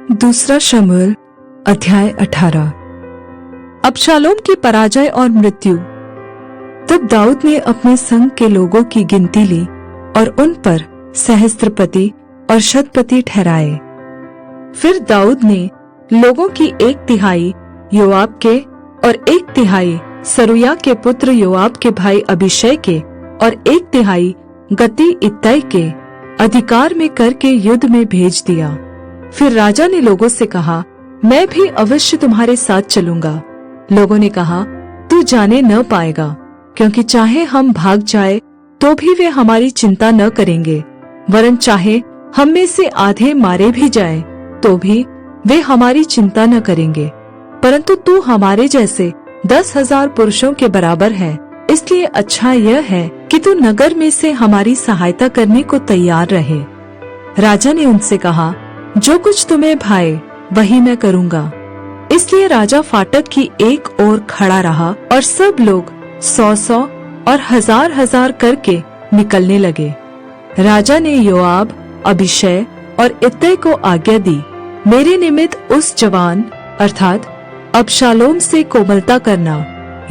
दूसरा शमूएल अध्याय 18। अबशालोम की पराजय और मृत्यु। तब दाऊद ने अपने संग के लोगों की गिनती ली और उन पर सहस्त्रपति और शतपति ठहराए। फिर दाऊद ने लोगों की 1/3 योआब के और 1/3 सरूया के पुत्र योआब के भाई अबीशै के और 1/3 गती इत्तै के अधिकार में करके युद्ध में भेज दिया। फिर राजा ने लोगों से कहा, मैं भी अवश्य तुम्हारे साथ चलूंगा। लोगों ने कहा, तू जाने न पाएगा, क्योंकि चाहे हम भाग जाए तो भी वे हमारी चिंता न करेंगे, वरन चाहे हम में से आधे मारे भी जाए तो भी वे हमारी चिंता न करेंगे। परंतु तू हमारे जैसे 10,000 पुरुषों के बराबर है, इसलिए अच्छा यह है कि तू नगर में से हमारी सहायता करने को तैयार रहे। राजा ने उनसे कहा, जो कुछ तुम्हें भाए वही मैं करूंगा। इसलिए राजा फाटक की एक ओर खड़ा रहा और सब लोग 100-100 और 1000-1000 करके निकलने लगे। राजा ने योआब, अबीशै और इत्तै को आज्ञा दी, मेरे निमित्त उस जवान अर्थात अबशालोम से कोमलता करना।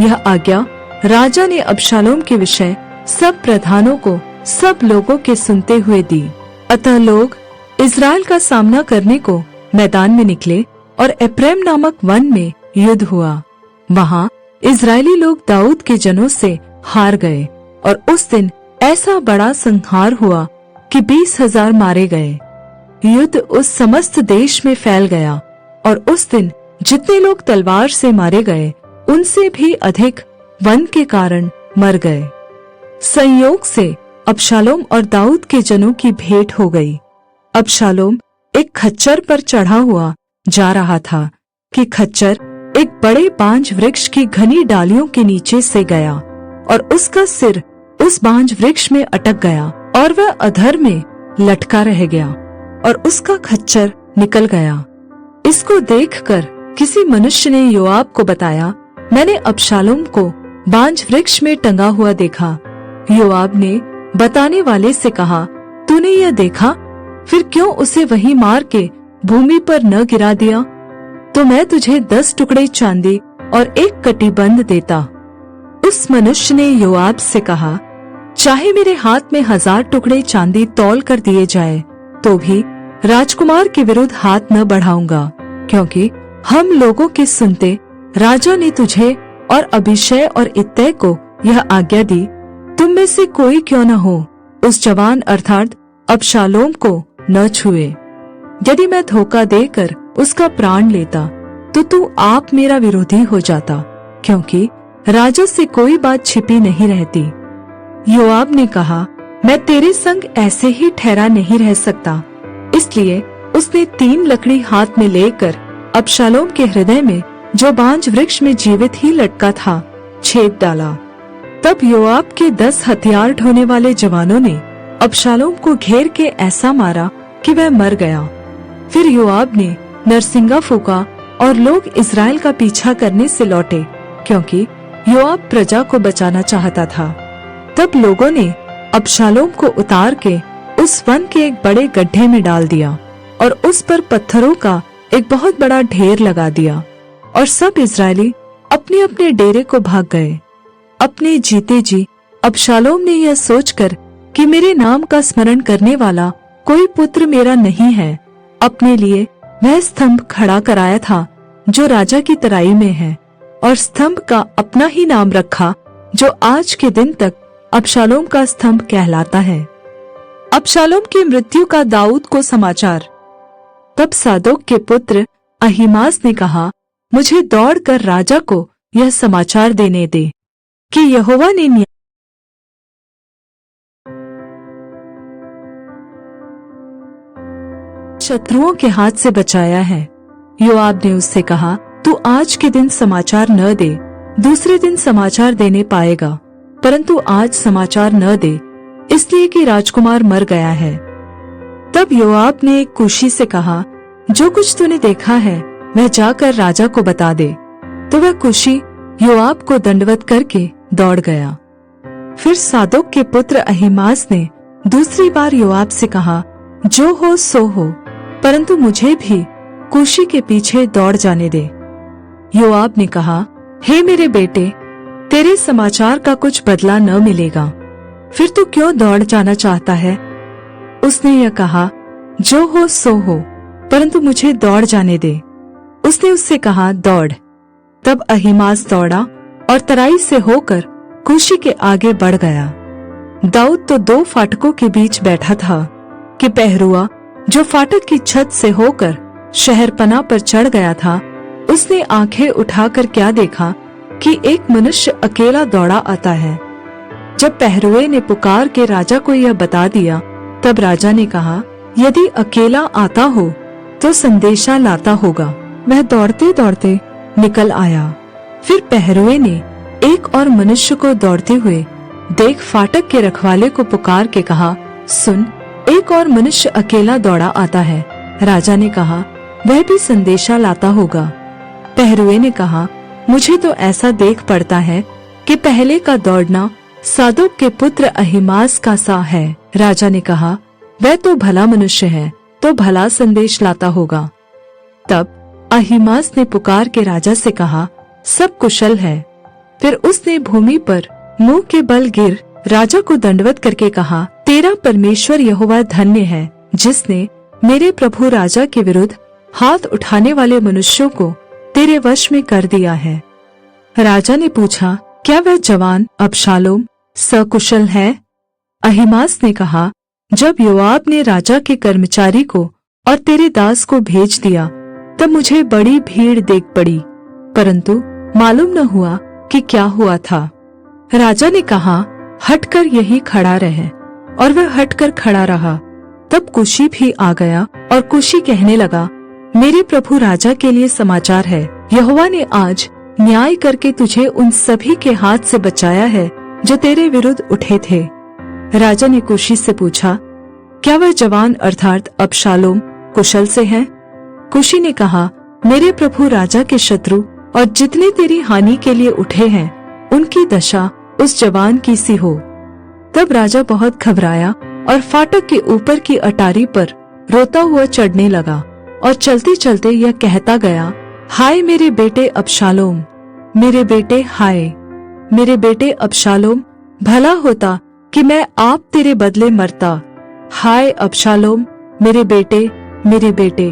यह आज्ञा राजा ने अबशालोम के विषय सब प्रधानों को सब लोगों के सुनते हुए दी। अतः लोग इज़राइल का सामना करने को मैदान में निकले और एप्रैम नामक वन में युद्ध हुआ। वहाँ इज़राइली लोग दाऊद के जनों से हार गए और उस दिन ऐसा बड़ा संहार हुआ कि 20,000 मारे गए। युद्ध उस समस्त देश में फैल गया और उस दिन जितने लोग तलवार से मारे गए उनसे भी अधिक वन के कारण मर गए। संयोग से अबशालोम और दाऊद के जनों की भेंट हो गई। अबशालोम एक खच्चर पर चढ़ा हुआ जा रहा था कि खच्चर एक बड़े बांज वृक्ष की घनी डालियों के नीचे से गया और उसका सिर उस बांज वृक्ष में अटक गया और वह अधर में लटका रह गया और उसका खच्चर निकल गया। इसको देखकर किसी मनुष्य ने योआब को बताया, मैंने अबशालोम को बांज वृक्ष में टंगा हुआ देखा। योआब ने बताने वाले से कहा, तूने यह देखा? फिर क्यों उसे वहीं मार के भूमि पर न गिरा दिया? तो मैं तुझे 10 टुकड़े चांदी और 1 कटीबंध देता। उस मनुष्य ने योआब से कहा, चाहे मेरे हाथ में 1000 टुकड़े चांदी तौल कर दिए जाए तो भी राजकुमार के विरुद्ध हाथ न बढ़ाऊंगा, क्योंकि हम लोगों के सुनते राजा ने तुझे और अबीशै और इत्तै को यह आज्ञा दी, तुम में से कोई क्यों न हो उस जवान अर्थात अबशालोम को न छुए। यदि मैं धोखा देकर उसका प्राण लेता तो तू आप मेरा विरोधी हो जाता, क्योंकि राजा से कोई बात छिपी नहीं रहती। योआब ने कहा, मैं तेरे संग ऐसे ही ठहरा नहीं रह सकता। इसलिए उसने 3 लकड़ी हाथ में लेकर अबशालोम के हृदय में, जो बांज वृक्ष में जीवित ही लटका था, छेद डाला। तब योआब के 10 हथियार ढोने वाले जवानों ने अबशालोम को घेर के ऐसा मारा कि वह मर गया। फिर योआब ने नरसिंगा फूका और लोग इज़राइल का पीछा करने से लौटे, क्योंकि योआब प्रजा को बचाना चाहता था। तब लोगों ने अबशालोम को उतार के उस वन के एक बड़े गड्ढे में डाल दिया और उस पर पत्थरों का एक बहुत बड़ा ढेर लगा दिया और सब इज़राइली अपने अपने डेरे को भाग गए। अपने जीते जी अबशालोम ने यह सोचकर कि मेरे नाम का स्मरण करने वाला कोई पुत्र मेरा नहीं है, अपने लिए वह स्तंभ खड़ा कराया था जो राजा की तराई में है, और स्तंभ का अपना ही नाम रखा, जो आज के दिन तक अबशालोम का स्तंभ कहलाता है। अबशालोम की मृत्यु का दाऊद को समाचार। तब सादोक के पुत्र अहीमास ने कहा, मुझे दौड़कर राजा को यह समाचार देने दे कि यहोवा ने शत्रुओं के हाथ से बचाया है। योआब ने उससे कहा, तू आज के दिन समाचार न दे, दूसरे दिन समाचार देने पाएगा, परंतु आज समाचार न दे, इसलिए कि राजकुमार मर गया है। तब योआब ने एक कूशी से कहा, जो कुछ तूने देखा है वह जाकर राजा को बता दे। तो वह कूशी योआब को दंडवत करके दौड़ गया। फिर सादोक के पुत्र अहीमास ने दूसरी बार योआब से कहा, जो हो सो हो, परंतु मुझे भी कूशी के पीछे दौड़ जाने दे। योआब ने कहा, हे मेरे बेटे, तेरे समाचार का कुछ बदला न मिलेगा, फिर तू क्यों दौड़ जाना चाहता है? उसने यह कहा, जो हो सो हो, परंतु मुझे दौड़ जाने दे। उसने उससे कहा, दौड़। तब अहीमास दौड़ा और तराई से होकर कूशी के आगे बढ़ गया। दाऊद तो 2 फाटकों के बीच बैठा था कि पहरुआ जो फाटक की छत से होकर शहरपनाह पर चढ़ गया था, उसने आंखें उठाकर क्या देखा कि एक मनुष्य अकेला दौड़ा आता है। जब पहरुए ने पुकार के राजा को यह बता दिया, तब राजा ने कहा, यदि अकेला आता हो तो संदेशा लाता होगा। वह दौड़ते दौड़ते निकल आया। फिर पहरुए ने एक और मनुष्य को दौड़ते हुए देख फाटक के रखवाले को पुकार के कहा, सुन, एक और मनुष्य अकेला दौड़ा आता है। राजा ने कहा, वह भी संदेशा लाता होगा। पहरुए ने कहा, मुझे तो ऐसा देख पड़ता है कि पहले का दौड़ना सादोक के पुत्र अहीमास का सा है। राजा ने कहा, वह तो भला मनुष्य है, तो भला संदेश लाता होगा। तब अहीमास ने पुकार के राजा से कहा, सब कुशल है। फिर उसने भूमि पर मुंह के बल गिर राजा को दंडवत करके कहा, तेरा परमेश्वर यहोवा धन्य है, जिसने मेरे प्रभु राजा के विरुद्ध हाथ उठाने वाले मनुष्यों को तेरे वश में कर दिया है। राजा ने पूछा, क्या वह जवान अबशालोम सकुशल है? अहीमास ने कहा, जब योआब ने राजा के कर्मचारी को और तेरे दास को भेज दिया, तब मुझे बड़ी भीड़ देख पड़ी, परंतु मालूम न हुआ कि क्या हुआ था। राजा ने कहा, हटकर यहीं खड़ा रहे, और वह हटकर खड़ा रहा। तब कूशी भी आ गया, और कूशी कहने लगा, मेरे प्रभु राजा के लिए समाचार है, यहोवा ने आज न्याय करके तुझे उन सभी के हाथ से बचाया है जो तेरे विरुद्ध उठे थे। राजा ने कूशी से पूछा, क्या वह जवान अर्थात अबशालोम कुशल से है? कूशी ने कहा, मेरे प्रभु राजा के शत्रु और जितने तेरी हानि के लिए उठे हैं, उनकी दशा उस जवान की सी हो। तब राजा बहुत घबराया और फाटक के ऊपर की अटारी पर रोता हुआ चढ़ने लगा, और चलते चलते यह कहता गया, हाय मेरे बेटे अबशालोम, मेरे बेटे, हाय मेरे बेटे अबशालोम, भला होता कि मैं आप तेरे बदले मरता। हाय अबशालोम, मेरे बेटे, मेरे बेटे।